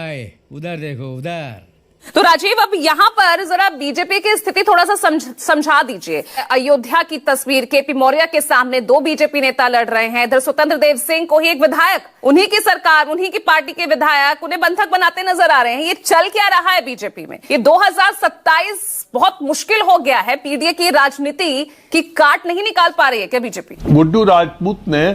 भाई उधर देखो उधर। तो राजीव, अब यहाँ पर जरा बीजेपी की स्थिति थोड़ा सा समझा दीजिए। अयोध्या की तस्वीर, केपी मौर्य के सामने दो बीजेपी नेता लड़ रहे हैं। इधर स्वतंत्र देव सिंह को ही एक विधायक, उन्हीं की सरकार, उन्हीं की पार्टी के विधायक उन्हें बंधक बनाते नजर आ रहे हैं। ये चल क्या रहा है बीजेपी में? ये 2027 बहुत मुश्किल हो गया है। पीडीए की राजनीति की काट नहीं निकाल पा रही है क्या बीजेपी? गुड्डू राजपूत ने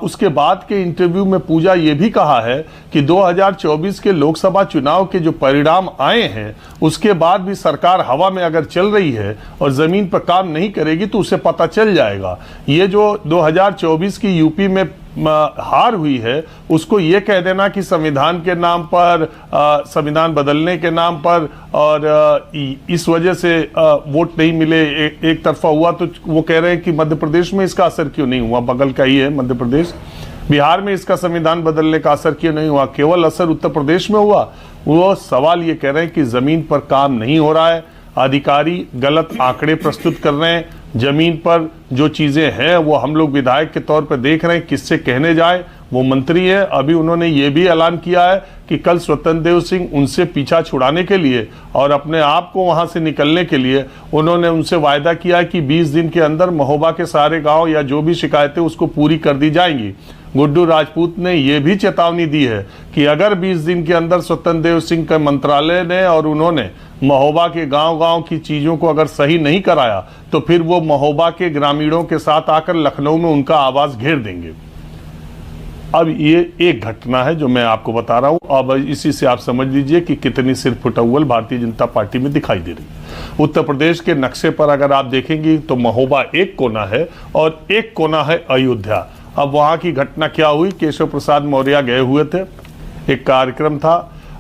उसके बाद के इंटरव्यू में पूजा ये भी कहा है कि 2024 के लोकसभा चुनाव के जो परिणाम आए हैं उसके बाद भी सरकार हवा में अगर चल रही है और जमीन पर काम नहीं करेगी तो उसे पता चल जाएगा। ये जो 2024 की यूपी में हार हुई है उसको ये कह देना कि संविधान के नाम पर, संविधान बदलने के नाम पर और इस वजह से वोट नहीं मिले, एक तरफा हुआ, तो वो कह रहे हैं कि मध्य प्रदेश में इसका असर क्यों नहीं हुआ? बगल का ही है मध्य प्रदेश। बिहार में इसका संविधान बदलने का असर क्यों नहीं हुआ? केवल असर उत्तर प्रदेश में हुआ। वो सवाल ये कह रहे हैं कि जमीन पर काम नहीं हो रहा है, अधिकारी गलत आंकड़े प्रस्तुत कर रहे हैं, जमीन पर जो चीजें हैं वो हम लोग विधायक के तौर पर देख रहे हैं, किससे कहने जाए? वो मंत्री है। अभी उन्होंने ये भी ऐलान किया है कि कल स्वतंत्र देव सिंह उनसे पीछा छुड़ाने के लिए और अपने आप को वहां से निकलने के लिए उन्होंने उनसे वायदा किया है कि 20 दिन के अंदर महोबा के सारे गांव या जो भी शिकायतें उसको पूरी कर दी जाएंगी। गुड्डू राजपूत ने यह भी चेतावनी दी है कि अगर 20 दिन के अंदर स्वतंत्र देव सिंह के मंत्रालय ने और उन्होंने महोबा के गांव-गांव की चीजों को अगर सही नहीं कराया तो फिर वो महोबा के ग्रामीणों के साथ आकर लखनऊ में उनका आवास घेर देंगे। अब ये एक घटना है जो मैं आपको बता रहा हूं। अब इसी से आप समझ लीजिए कि कितनी सिर फुटअव्वल भारतीय जनता पार्टी में दिखाई दे रही है। उत्तर प्रदेश के नक्शे पर अगर आप देखेंगे तो महोबा एक कोना है और एक कोना है अयोध्या। अब वहां की घटना क्या हुई? केशव प्रसाद मौर्य गए हुए थे, एक कार्यक्रम था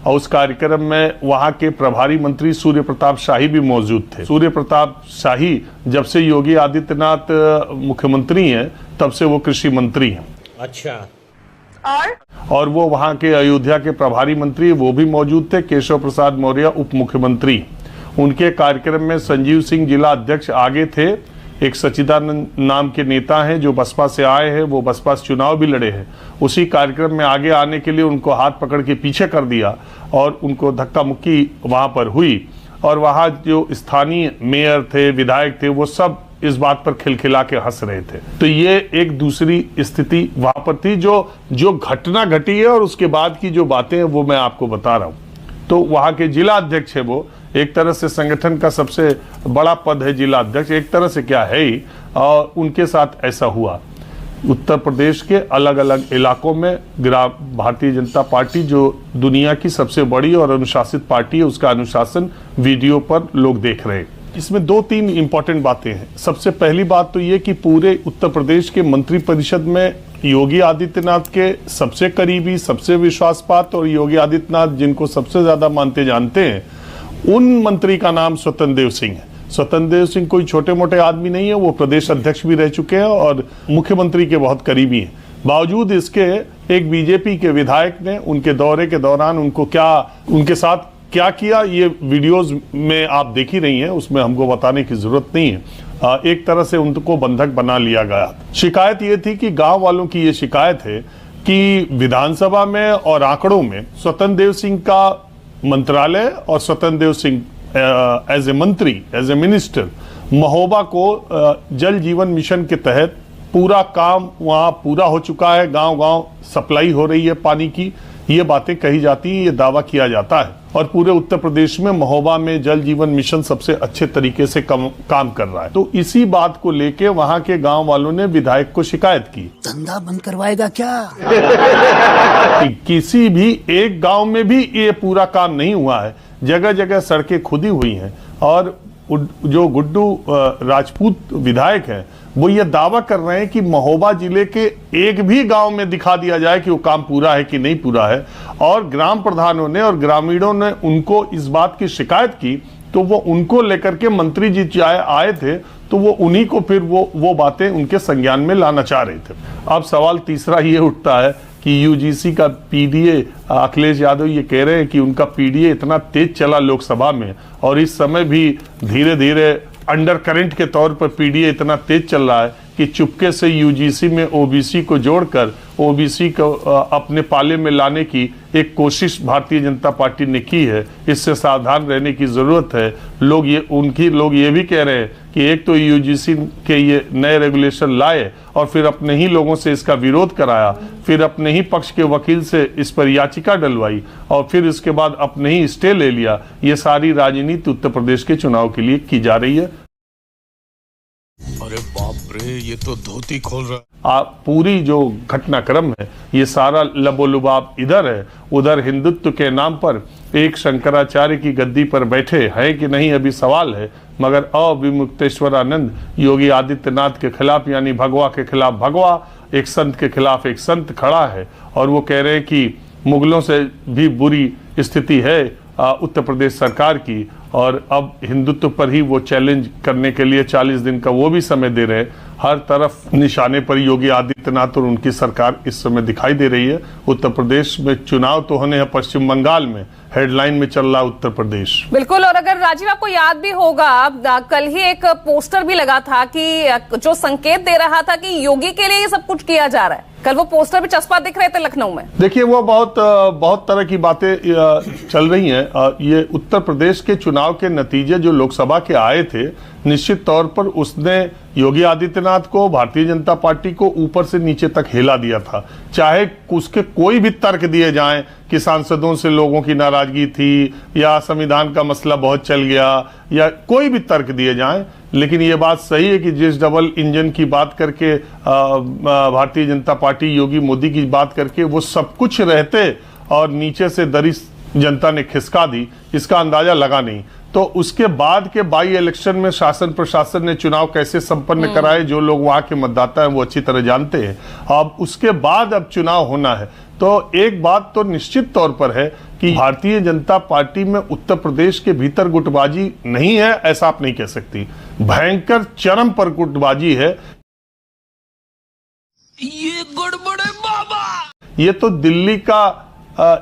और उस कार्यक्रम में वहां के प्रभारी मंत्री सूर्य प्रताप शाही भी मौजूद थे। सूर्य प्रताप शाही जब से योगी आदित्यनाथ मुख्यमंत्री हैं तब से वो कृषि मंत्री हैं। अच्छा। और वो वहां के अयोध्या के प्रभारी मंत्री वो भी मौजूद थे, केशव प्रसाद मौर्य उप मुख्यमंत्री। उनके कार्यक्रम में संजीव सिंह जिला अध्यक्ष आगे थे, एक सचिदानंद नाम के नेता हैं जो बसपा से आए हैं, वो बसपा से चुनाव भी लड़े हैं। उसी कार्यक्रम में आगे आने के लिए उनको हाथ पकड़ के पीछे कर दिया और उनको धक्का मुक्की वहां पर हुई और वहां जो स्थानीय मेयर थे, विधायक थे, वो सब इस बात पर खिलखिला के हंस रहे थे। तो ये एक दूसरी स्थिति वहां पर थी। जो घटना घटी है और उसके बाद की जो बातें हैं वो मैं आपको बता रहा हूं। तो वहां के जिला अध्यक्ष है, वो एक तरह से संगठन का सबसे बड़ा पद है जिला अध्यक्ष, एक तरह से क्या है ही, और उनके साथ ऐसा हुआ। उत्तर प्रदेश के अलग अलग इलाकों में भारतीय जनता पार्टी जो दुनिया की सबसे बड़ी और अनुशासित पार्टी है, उसका अनुशासन वीडियो पर लोग देख रहे हैं। इसमें 2-3 इंपॉर्टेंट बातें हैं। सबसे पहली बात तो ये कि पूरे उत्तर प्रदेश के मंत्रिपरिषद में योगी आदित्यनाथ के सबसे करीबी, सबसे विश्वासपात और योगी आदित्यनाथ जिनको सबसे ज्यादा मानते जानते हैं, उन मंत्री का नाम स्वतंत्र देव सिंह है। स्वतंत्र देव सिंह कोई छोटे मोटे आदमी नहीं है, वो प्रदेश अध्यक्ष भी रह चुके हैं और मुख्यमंत्री के बहुत करीबी हैं। बावजूद इसके एक बीजेपी के विधायक ने उनके दौरे के दौरान उनके साथ क्या किया, ये वीडियोस में आप देख ही रही हैं, उसमें हमको बताने की जरूरत नहीं है। एक तरह से उनको बंधक बना लिया गया। शिकायत ये थी कि गांव वालों की ये शिकायत है कि विधानसभा में और आंकड़ों में स्वतंत्र देव सिंह का मंत्रालय और स्वतंत्र देव सिंह एज ए मंत्री, एज ए मिनिस्टर, महोबा को जल जीवन मिशन के तहत पूरा काम वहां पूरा हो चुका है, गांव-गांव सप्लाई हो रही है पानी की, ये बातें कही जाती है, ये दावा किया जाता है। और पूरे उत्तर प्रदेश में महोबा में जल जीवन मिशन सबसे अच्छे तरीके से काम कर रहा है। तो इसी बात को लेके वहां के गांव वालों ने विधायक को शिकायत की। धंधा बंद करवाएगा क्या? किसी भी एक गांव में भी ये पूरा काम नहीं हुआ है, जगह जगह सड़कें खुदी हुई हैं और जो गुड्डू राजपूत विधायक हैं वो ये दावा कर रहे हैं कि महोबा जिले के एक भी गांव में दिखा दिया जाए कि वो काम पूरा है कि नहीं पूरा है। और ग्राम प्रधानों ने और ग्रामीणों ने उनको इस बात की शिकायत की तो वो उनको लेकर के मंत्री जी आए थे, तो वो उन्हीं को फिर वो बातें उनके संज्ञान में लाना चाह रहे थे। अब सवाल तीसरा ये उठता है कि यूजीसी का पीडीए, अखिलेश यादव ये कह रहे हैं कि उनका पीडीए इतना तेज चला लोकसभा में और इस समय भी धीरे धीरे अंडर करंट के तौर पर पीडीए इतना तेज चल रहा है कि कि चुपके से यूजीसी में ओबीसी को जोड़कर ओबीसी को अपने पाले में लाने की एक कोशिश भारतीय जनता पार्टी ने की है। इससे सावधान रहने की जरूरत है। लोग ये भी कह रहे हैं कि एक तो यूजीसी के ये नए रेगुलेशन लाए और फिर अपने ही लोगों से इसका विरोध कराया, फिर अपने ही पक्ष के वकील से इस पर याचिका डलवाई और फिर इसके बाद अपने ही स्टे ले लिया। ये सारी राजनीति उत्तर प्रदेश के चुनाव के लिए की जा रही है। अरे बाप रे, ये तो धोती खोल रहा है। पूरी जो घटनाक्रम है ये सारा लबोलुबाब इधर है। उधर हिंदुत्व के नाम पर एक शंकराचार्य की गद्दी पर बैठे हैं कि नहीं अभी सवाल है, मगर अविमुक्तेश्वरानंद योगी आदित्यनाथ के खिलाफ यानी भगवा के खिलाफ भगवा, एक संत के खिलाफ एक संत खड़ा है और वो कह रहे हैं कि मुगलों से भी बुरी स्थिति है उत्तर प्रदेश सरकार की और अब हिंदुत्व पर ही वो चैलेंज करने के लिए 40 दिन का वो भी समय दे रहे हैं। हर तरफ निशाने पर योगी आदित्यनाथ और उनकी सरकार इस समय दिखाई दे रही है। उत्तर प्रदेश में चुनाव तो होने हैं, पश्चिम बंगाल में हेडलाइन में चल रहा उत्तर प्रदेश। बिल्कुल। और अगर राजीव आपको याद भी होगा कल ही एक पोस्टर भी लगा था कि जो संकेत दे रहा था कि योगी के लिए ये सब कुछ किया जा रहा है। कल वो पोस्टर भी चस्पा दिख रहे थे लखनऊ में। देखिए वो बहुत तरह की बातें चल रही हैं। ये उत्तर प्रदेश के चुनाव के नतीजे जो लोकसभा के आए थे, निश्चित तौर पर उसने योगी आदित्यनाथ को, भारतीय जनता पार्टी को ऊपर से नीचे तक हिला दिया था। चाहे उसके कोई भी तर्क दिए जाएं कि सांसदों से लोगों की नाराजगी थी या संविधान का मसला बहुत चल गया या कोई भी तर्क दिए जाएं, लेकिन ये बात सही है कि जिस डबल इंजन की बात करके भारतीय जनता पार्टी योगी मोदी की बात करके वो सब कुछ रहते और नीचे से दरी जनता ने खिसका दी, इसका अंदाजा लगा नहीं। तो उसके बाद के बाई इलेक्शन में शासन प्रशासन ने चुनाव कैसे संपन्न कराए, जो लोग वहां के मतदाता हैं वो अच्छी तरह जानते हैं। अब उसके बाद अब चुनाव होना है तो एक बात तो निश्चित तौर पर है कि भारतीय जनता पार्टी में उत्तर प्रदेश के भीतर गुटबाजी नहीं है, ऐसा आप नहीं कह सकती। भयंकर चरम पर गुटबाजी है। ये गड़बड़ है बाबा। ये तो दिल्ली का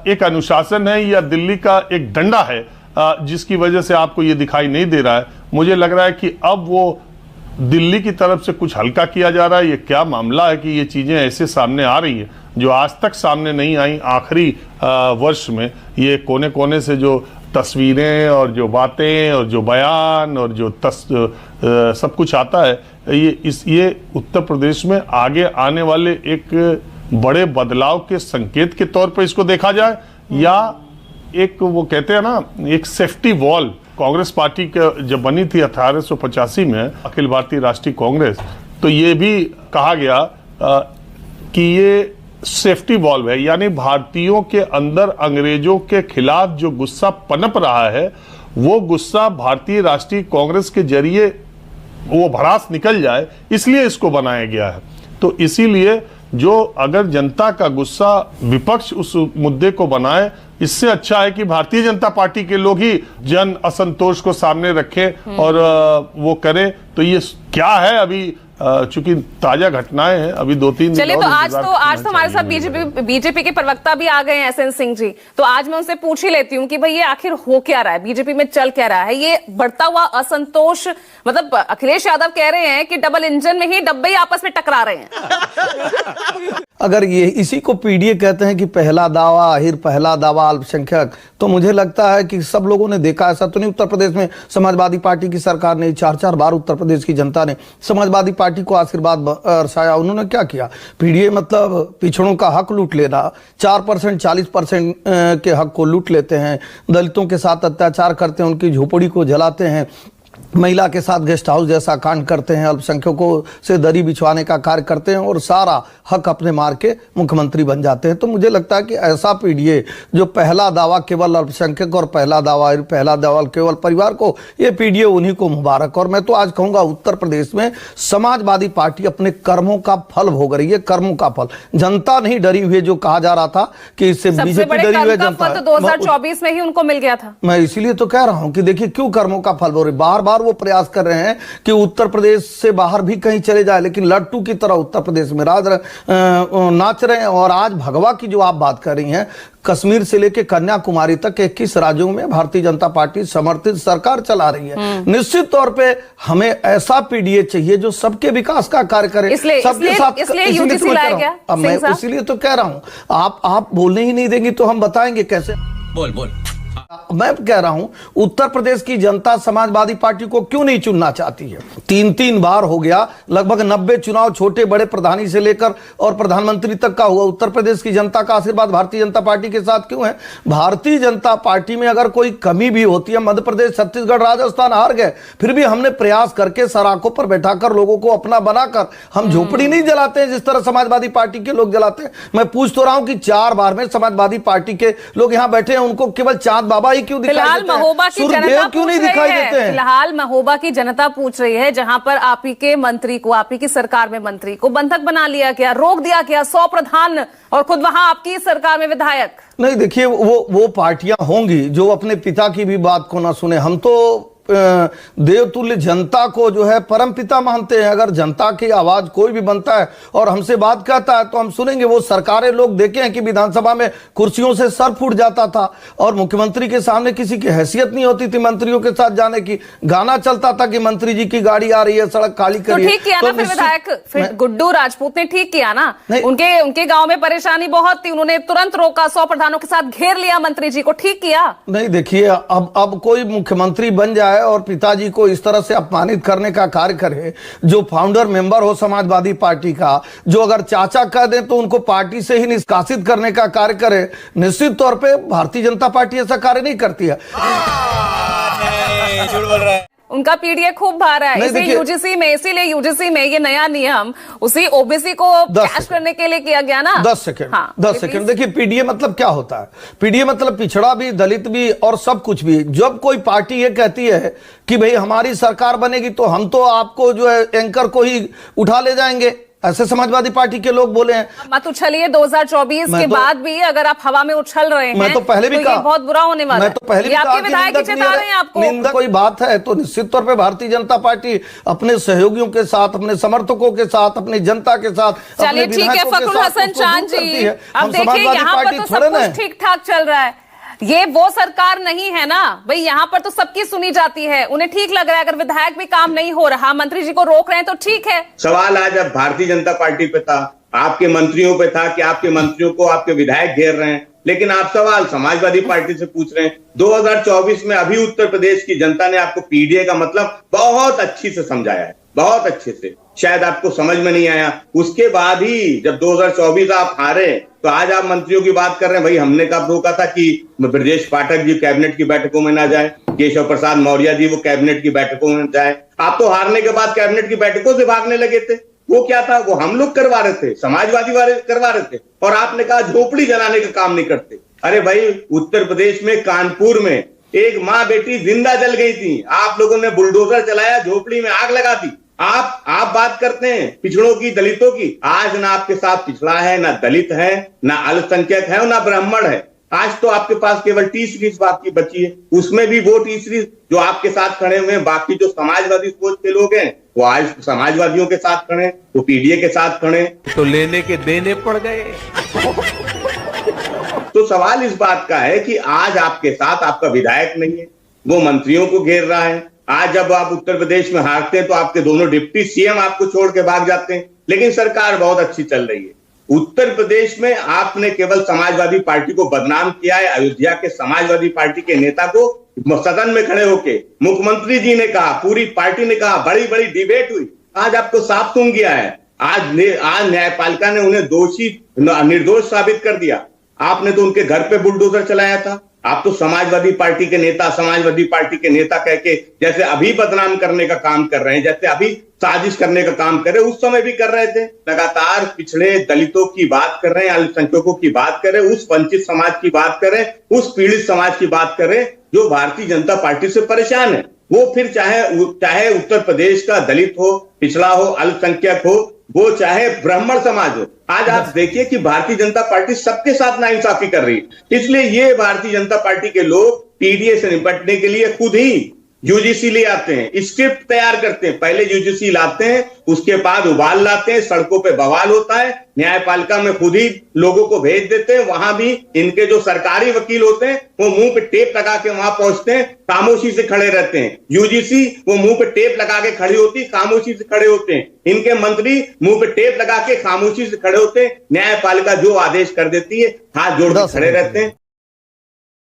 एक अनुशासन है या दिल्ली का एक डंडा है जिसकी वजह से आपको ये दिखाई नहीं दे रहा है। मुझे लग रहा है कि अब वो दिल्ली की तरफ से कुछ हल्का किया जा रहा है। ये क्या मामला है कि ये चीजें ऐसे सामने आ रही हैं जो आज तक सामने नहीं आई। आखिरी वर्ष में ये कोने कोने से जो तस्वीरें और जो बातें और जो बयान और जो सब कुछ आता है, ये उत्तर प्रदेश में आगे आने वाले एक बड़े बदलाव के संकेत के तौर पर इसको देखा जाए या एक वो कहते हैं ना एक सेफ्टी वॉल। कांग्रेस पार्टी के जब बनी थी 1885 में अखिल भारतीय राष्ट्रीय कांग्रेस, तो ये भी कहा गया कि ये सेफ्टी वॉल्व है, यानी भारतीयों के अंदर अंग्रेजों के खिलाफ जो गुस्सा पनप रहा है वो गुस्सा भारतीय राष्ट्रीय कांग्रेस के जरिए वो भड़ास निकल जाए, इसलिए इसको बनाया गया है। तो इसीलिए जो अगर जनता का गुस्सा विपक्ष उस मुद्दे को बनाए, इससे अच्छा है कि भारतीय जनता पार्टी के लोग ही जन असंतोष को सामने रखें और वो करें। तो ये क्या है अभी चूंकि ताजा घटनाएं हैं, अभी 2-3 दिन। चलिए तो आज तो हमारे साथ बीजेपी के प्रवक्ता भी आ गए हैं, एसएन सिंह जी। तो आज मैं उनसे पूछ ही लेती हूँ कि भाई ये आखिर हो क्या रहा है, बीजेपी में चल क्या रहा है, ये बढ़ता हुआ असंतोष। मतलब अखिलेश यादव कह रहे हैं कि डबल इंजन में ही डब्बे आपस में टकरा रहे हैं। अगर ये इसी को पीडीए कहते हैं कि पहला दावा आहिर, पहला दावा अल्पसंख्यक, तो मुझे लगता है कि सब लोगों ने देखा। ऐसा तो नहीं उत्तर प्रदेश में समाजवादी पार्टी की सरकार ने 4-4 बार उत्तर प्रदेश की जनता ने समाजवादी पार्टी को आशीर्वाद बरसाया। उन्होंने क्या किया? पीडीए मतलब पिछड़ों का हक लूट लेना। 4% 40% के हक को लूट लेते हैं, दलितों के साथ अत्याचार करते हैं, उनकी झोपड़ी को जलाते हैं, महिला के साथ गेस्ट हाउस जैसा कांड करते हैं, अल्पसंख्यकों से दरी बिछवाने का कार्य करते हैं और सारा हक अपने मार के मुख्यमंत्री बन जाते हैं। तो मुझे लगता है कि ऐसा पीडीए जो पहला दावा केवल अल्पसंख्यक और पहला दावा केवल परिवार को, ये पीडीए उन्हीं को मुबारक। और मैं तो आज कहूंगा उत्तर प्रदेश में समाजवादी पार्टी अपने कर्मों का फल भोग रही है, कर्मों का फल। जनता नहीं डरी हुई है, जो कहा जा रहा था कि इससे बीजेपी डरी हुई है, जनता 2024 में ही उनको मिल गया था। मैं इसीलिए तो कह रहा हूं कि देखिए क्यों कर्मों का फल भोग रही। बार बार वो प्रयास कर रहे हैं कि उत्तर प्रदेश से बाहर भी कहीं चले जाए, लेकिन लट्टू की तरह उत्तर प्रदेश में नाच रहे हैं। और आज भगवा की जो आप बात कर रही हैं, कश्मीर से लेकर कन्याकुमारी तक 21 राज्यों में भारतीय जनता पार्टी समर्थित सरकार चला रही है। निश्चित तौर पे हमें ऐसा पीडीए चाहिए जो सबके विकास का कार्य करे, सबके साथ। अब मैं इसीलिए तो कह रहा हूं, आप बोलने ही नहीं देंगी तो हम बताएंगे कैसे। बोल मैं कह रहा हूं, उत्तर प्रदेश की जनता समाजवादी पार्टी को क्यों नहीं चुनना चाहती है? 3 बार हो गया, लगभग 90 चुनाव छोटे बड़े प्रधानी से लेकर और प्रधानमंत्री तक का हुआ। उत्तर प्रदेश की जनता का आशीर्वाद भारतीय जनता पार्टी के साथ क्यों है? भारतीय जनता पार्टी में अगर कोई कमी भी होती है, मध्य प्रदेश, छत्तीसगढ़, राजस्थान हार गए, फिर भी हमने प्रयास करके सराखों पर बैठाकर लोगों को अपना बनाकर हम झोपड़ी नहीं जलाते हैं जिस तरह समाजवादी पार्टी के लोग जलाते हैं। मैं पूछ तो रहा हूं कि 4 बार में समाजवादी पार्टी के लोग यहां बैठे हैं, उनको केवल चांद बाबा ही क्यों दिखाई देते हैं? महोबा की जनता क्यों नहीं दिखाई देते हैं? फिलहाल महोबा की जनता पूछ रही है, जहां पर आप ही के मंत्री को, आप ही की सरकार में मंत्री को बंधक बना लिया गया, रोक दिया गया, 100 प्रधान और खुद वहां आपकी सरकार में विधायक। नहीं, देखिए, वो पार्टियां होंगी जो अपने पिता की भी बात को ना सुने। हम तो देवतुल्य जनता को जो है परम पिता मानते हैं। अगर जनता की आवाज कोई भी बनता है और हमसे बात कहता है तो हम सुनेंगे। वो सरकारें लोग देखे हैं कि विधानसभा में कुर्सियों से सर फूट जाता था और मुख्यमंत्री के सामने किसी की हैसियत नहीं होती थी मंत्रियों के साथ जाने की। गाना चलता था कि मंत्री जी की गाड़ी आ रही है, सड़क खाली करिए। तो ठीक किया ना फिर विधायक, फिर गुड्डू राजपूत ने ठीक किया ना। उनके गांव में परेशानी बहुत थी, उन्होंने तुरंत रोका, 100 प्रधानों के साथ घेर लिया मंत्री जी को, ठीक किया। नहीं, देखिए, अब कोई मुख्यमंत्री बन जाए और पिताजी को इस तरह से अपमानित करने का कार्य करे, जो फाउंडर मेंबर हो समाजवादी पार्टी का, जो अगर चाचा कह दे तो उनको पार्टी से ही निष्कासित करने का कार्य करे, निश्चित तौर पे भारतीय जनता पार्टी ऐसा कार्य नहीं करती है। झूठ बोल रहा है। उनका पीडीए खूब भार है इसीलिए यूजीसी में ये नया नियम उसी ओबीसी को कैश करने के लिए किया गया ना। 10 सेकंड देखिए, पीडीए मतलब क्या होता है? पीडीए मतलब पिछड़ा भी, दलित भी और सब कुछ भी। जब कोई पार्टी ये कहती है कि भाई हमारी सरकार बनेगी तो हम तो आपको जो है एंकर को ही उठा ले जाएंगे, ऐसे समाजवादी पार्टी के लोग बोले हैं। मत उछलिए, 2024 के बाद भी अगर आप हवा में उछल रहे हैं, मैं तो पहले भी कहा, ये बहुत बुरा होने वाला है। मैं तो पहले भी आपके विधायक चेता रहे हैं आपको। निंदा कोई बात है तो निश्चित तौर पे भारतीय जनता पार्टी अपने सहयोगियों के साथ, अपने समर्थकों के साथ, अपनी जनता के साथ, चलिए ठीक है फखरुल हसन चांद जी, अब देखिए यहाँ पर तो सब कुछ ठीक ठाक चल रहा है। ये वो सरकार नहीं है ना भाई, यहाँ पर तो सबकी सुनी जाती है, उन्हें ठीक लग रहा है। अगर विधायक भी काम नहीं हो रहा, मंत्री जी को रोक रहे हैं तो ठीक है। सवाल आज अब भारतीय जनता पार्टी पे था, आपके मंत्रियों पे था कि आपके मंत्रियों को आपके विधायक घेर रहे हैं, लेकिन आप सवाल समाजवादी पार्टी से पूछ रहे हैं। 2024 में अभी उत्तर प्रदेश की जनता ने आपको पीडीए का मतलब बहुत अच्छी से समझाया है, बहुत अच्छे से। शायद आपको समझ में नहीं आया, उसके बाद ही जब 2024 आप हारे तो आज आप मंत्रियों की बात कर रहे हैं। भाई हमने कब रोका था कि ब्रजेश पाठक जी कैबिनेट की बैठकों में ना जाए, केशव प्रसाद मौर्य जी वो कैबिनेट की बैठकों में जाए। आप तो हारने के बाद कैबिनेट की बैठकों से भागने लगे थे। वो क्या था? वो हम लोग करवा रहे थे, समाजवादी वाले करवा रहे थे, और आपने कहा झोपड़ी जलाने का काम नहीं करते। अरे भाई, उत्तर प्रदेश में कानपुर में एक माँ बेटी जिंदा जल गई थी, आप लोगों ने बुलडोजर चलाया, झोपड़ी में आग लगा दी। आप बात करते हैं पिछड़ों की, दलितों की। आज ना आपके साथ पिछड़ा है, ना दलित है, ना अल्पसंख्यक है, ना ब्राह्मण है। आज तो आपके पास केवल तीसरी इस बात की बची है, उसमें भी वो तीसरी जो आपके साथ खड़े हुए हैं। बाकी जो समाजवादी सोच के लोग हैं वो आज समाजवादियों के साथ खड़े, वो पीडीए के साथ खड़े, तो लेने के देने पड़ गए। तो सवाल इस बात का है कि आज आपके साथ आपका विधायक नहीं है, वो मंत्रियों को घेर रहा है। आज जब आप उत्तर प्रदेश में हारते हैं तो आपके दोनों डिप्टी सीएम आपको छोड़ के भाग जाते हैं, लेकिन सरकार बहुत अच्छी चल रही है। उत्तर प्रदेश में आपने केवल समाजवादी पार्टी को बदनाम किया है। अयोध्या के समाजवादी पार्टी के नेता को सदन में खड़े होके मुख्यमंत्री जी ने कहा, पूरी पार्टी ने कहा, बड़ी बड़ी डिबेट हुई, आज आपको साफ सुन गया है। आज न्यायपालिका ने उन्हें दोषी निर्दोष साबित कर दिया। आपने तो उनके घर पे बुलडोजर चलाया था। आप तो समाजवादी पार्टी के नेता कह के जैसे अभी बदनाम करने का काम कर रहे हैं, जैसे अभी साजिश करने का काम कर रहे हैं, उस समय भी कर रहे थे। लगातार पिछड़े दलितों की बात कर रहे हैं, अल्पसंख्यकों की बात कर रहे हैं, उस वंचित समाज की बात कर रहे हैं, उस पीड़ित समाज की बात कर रहे हैं जो भारतीय जनता पार्टी से परेशान है। वो फिर चाहे उत्तर प्रदेश का दलित हो, पिछड़ा हो, अल्पसंख्यक हो, वो चाहे ब्राह्मण समाज हो। आज आप देखिए कि भारतीय जनता पार्टी सबके साथ नाइंसाफी कर रही है। इसलिए ये भारतीय जनता पार्टी के लोग पीडीए से निपटने के लिए खुद ही यूजीसी ले आते हैं, स्क्रिप्ट तैयार करते हैं, पहले यूजीसी लाते हैं, उसके बाद उबाल लाते हैं, सड़कों पे बवाल होता है, न्यायपालिका में खुद ही लोगों को भेज देते हैं, वहां भी इनके जो सरकारी वकील होते हैं वो मुंह पे टेप लगा के वहां पहुंचते हैं, खामोशी से खड़े रहते हैं। यूजीसी वो मुंह पे टेप लगा के खड़ी होती, खामोशी से खड़े होते हैं। इनके मंत्री मुंह पे टेप लगा के खामोशी से खड़े होते हैं, न्यायपालिका जो आदेश कर देती है हाथ जोड़ के खड़े रहते हैं।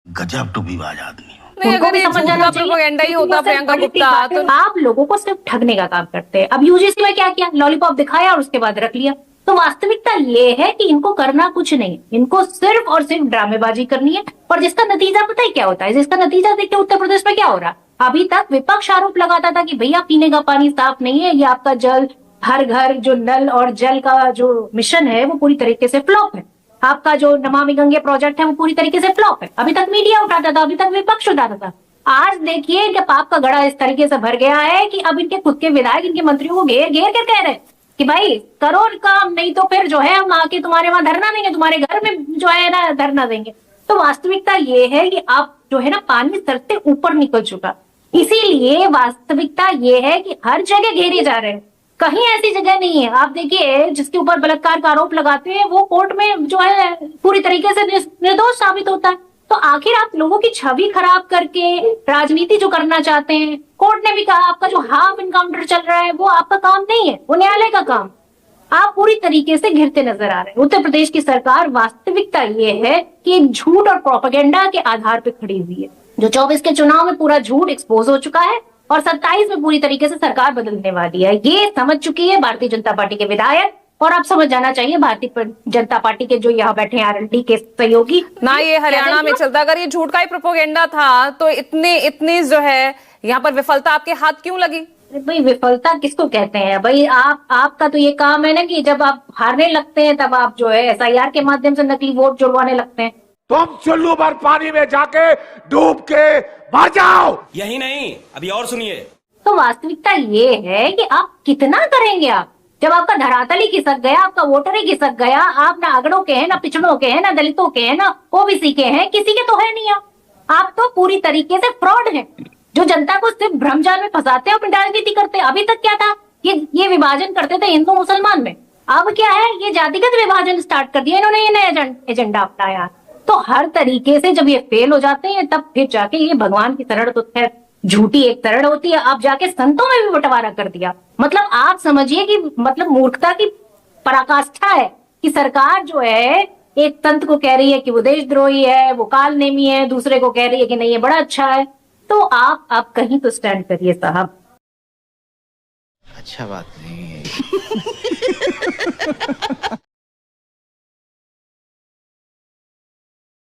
गजब टू विवाद आदमी। नहीं, उनको अगर भी ये समझ झूठ जाना का चाहिए प्रोपेगेंडा ही कि होता वो सिर्फ प्रियंका पॉलिटिक्स गुप्ता बातें, तो आप लोगों को सिर्फ ठगने का काम करते हैं। अब यूजीसी में क्या किया, लॉलीपॉप दिखाया और उसके बाद रख लिया। तो वास्तविकता ये है कि इनको करना कुछ नहीं, इनको सिर्फ और सिर्फ ड्रामेबाजी करनी है। और जिसका नतीजा पता है क्या होता है, जिसका नतीजा देखिए उत्तर प्रदेश में क्या हो रहा। अभी तक विपक्ष आरोप लगाता था कि भैया पीने का पानी साफ नहीं है, ये आपका जल हर घर जो नल और जल का जो मिशन है वो पूरी तरीके से फ्लॉप है, आपका जो नमामि गंगे प्रोजेक्ट है वो पूरी तरीके से फ्लॉप है। अभी तक मीडिया उठाता था, अभी तक विपक्ष उठाता था। आज देखिए कि पाप का घड़ा इस तरीके से भर गया है कि अब इनके खुद के विधायक इनके मंत्रियों को घेर घेर कर कह रहे हैं कि भाई करो काम, नहीं तो फिर जो है हम आके तुम्हारे वहां धरना देंगे, तुम्हारे घर में जो है ना धरना देंगे। तो वास्तविकता ये है कि आप जो है ना पानी सर से ऊपर निकल चुका। इसीलिए वास्तविकता ये है कि हर जगह घेरे जा रहे हैं, कहीं ऐसी जगह नहीं है। आप देखिए जिसके ऊपर बलात्कार का आरोप लगाते हैं वो कोर्ट में जो है पूरी तरीके से निर्दोष साबित होता है। तो आखिर आप लोगों की छवि खराब करके राजनीति जो करना चाहते हैं, कोर्ट ने भी कहा आपका जो हाफ इनकाउंटर चल रहा है वो आपका काम नहीं है, वो न्यायालय का काम। आप पूरी तरीके से घिरते नजर आ रहे हैं। उत्तर प्रदेश की सरकार वास्तविकता ये है कि एक झूठ और प्रोपेगेंडा के आधार पर खड़ी हुई है। जो 24 के चुनाव में पूरा झूठ एक्सपोज हो चुका है और 27 में पूरी तरीके से सरकार बदलने वाली है, ये समझ चुकी है भारतीय जनता पार्टी के विधायक। और आप समझ जाना चाहिए भारतीय जनता पार्टी के जो यहाँ बैठे हैं आरएलडी के सहयोगी ना, ये हरियाणा में चलता। अगर ये झूठ का ही प्रोपेगेंडा था तो इतनी जो है यहाँ पर विफलता आपके हाथ क्यों लगी? भाई विफलता किसको कहते हैं भाई? आपका तो ये काम है ना कि जब आप हारने लगते हैं तब आप जो है एसआईआर के माध्यम से नकली वोट जुड़वाने लगते हैं। तुम चुल्लू भर पानी में जाके डूब के मर जाओ। यही नहीं, अभी और सुनिए। तो वास्तविकता ये है कि आप कितना करेंगे। आप जब आपका धरातल ही खिसक गया, आपका वोटर ही खिसक गया, आप ना आगड़ों के हैं, ना पिछड़ों के हैं, ना दलितों के हैं, ना ओबीसी के हैं, किसी के तो है नहीं। आप तो पूरी तरीके से फ्रॉड हैं जो जनता को सिर्फ भ्रमजाल में फंसाते हैं, अपनी राजनीति करते हैं। अभी तक क्या था, ये विभाजन करते थे हिंदू मुसलमान में, अब क्या है, ये जातिगत विभाजन स्टार्ट कर दिया इन्होंने, ये नया एजेंडा अपनाया। तो हर तरीके से जब ये फेल हो जाते हैं तब फिर जाके ये भगवान की शरण, तो खैर झूठी एक शरण होती है, आप जाके संतों में भी बंटवारा कर दिया। मतलब आप समझिए कि मतलब मूर्खता की पराकाष्ठा है कि सरकार जो है एक संत को कह रही है कि वो देशद्रोही है, वो काल नेमी है, दूसरे को कह रही है कि नहीं ये बड़ा अच्छा है। तो आप कहीं तो स्टैंड करिए साहब। अच्छा बात नहीं है।